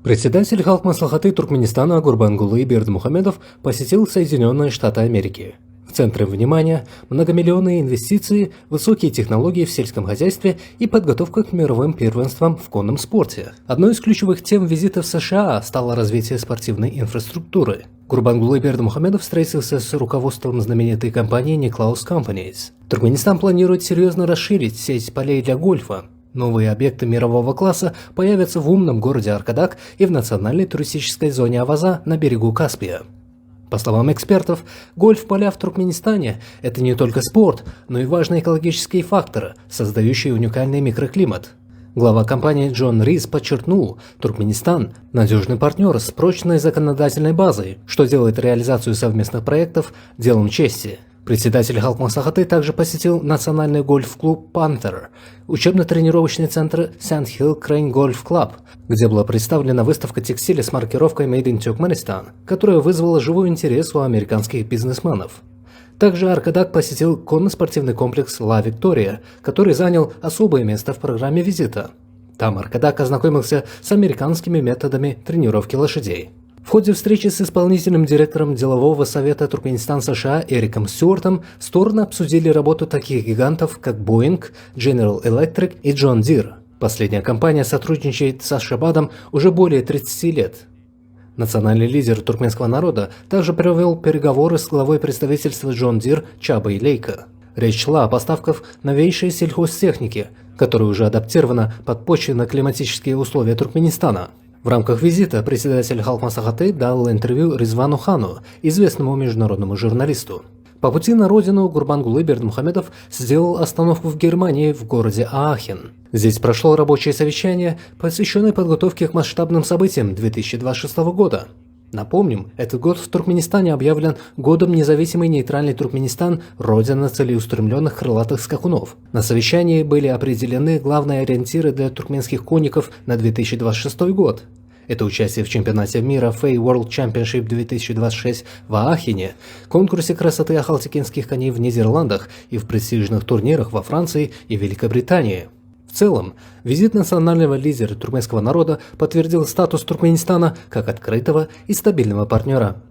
Председатель Халк Маслахаты Туркменистана Гурбангулы Бердымухамедов посетил Соединенные Штаты Америки. В центре внимания многомиллионные инвестиции, высокие технологии в сельском хозяйстве и подготовка к мировым первенствам в конном спорте. Одной из ключевых тем визита в США стало развитие спортивной инфраструктуры. Гурбангулы Бердымухамедов встретился с руководством знаменитой компании Niklaus Companies. Туркменистан планирует серьезно расширить сеть полей для гольфа. Новые объекты мирового класса появятся в умном городе Аркадак и в национальной туристической зоне Аваза на берегу Каспия. По словам экспертов, гольф-поля в Туркменистане – это не только спорт, но и важные экологические факторы, создающие уникальный микроклимат. Глава компании Джон Рис подчеркнул, Туркменистан – надежный партнер с прочной законодательной базой, что делает реализацию совместных проектов делом чести. Председатель Халк Маслахаты также посетил национальный гольф-клуб «Пантер», учебно-тренировочный центр Sandhill Crane Golf Club, где была представлена выставка текстиля с маркировкой «Made in Turkmenistan», которая вызвала живой интерес у американских бизнесменов. Также Аркадак посетил конно-спортивный комплекс «Ла Виктория», который занял особое место в программе визита. Там Аркадак ознакомился с американскими методами тренировки лошадей. В ходе встречи с исполнительным директором делового совета Туркменистан-США Эриком Стюартом стороны обсудили работу таких гигантов, как Boeing, General Electric и John Deere. Последняя компания сотрудничает с Ашхабадом уже более 30 лет. Национальный лидер туркменского народа также провел переговоры с главой представительства John Deere Чабой Лейко. Речь шла о поставках новейшей сельхозтехники, которая уже адаптирована под почвенно-климатические условия Туркменистана. В рамках визита председатель Халк Маслахаты дал интервью Ризвану Хану, известному международному журналисту. По пути на родину Гурбангулы Бердымухамедов сделал остановку в Германии в городе Аахен. Здесь прошло рабочее совещание, посвященное подготовке к масштабным событиям 2026 года. Напомним, этот год в Туркменистане объявлен годом независимый нейтральный Туркменистан, родина целеустремленных крылатых скакунов. На совещании были определены главные ориентиры для туркменских конников на 2026 год. Это участие в чемпионате мира FA World Championship 2026 в Аахене, конкурсе красоты ахалтекинских коней в Нидерландах и в престижных турнирах во Франции и Великобритании. В целом, визит национального лидера туркменского народа подтвердил статус Туркменистана как открытого и стабильного партнера.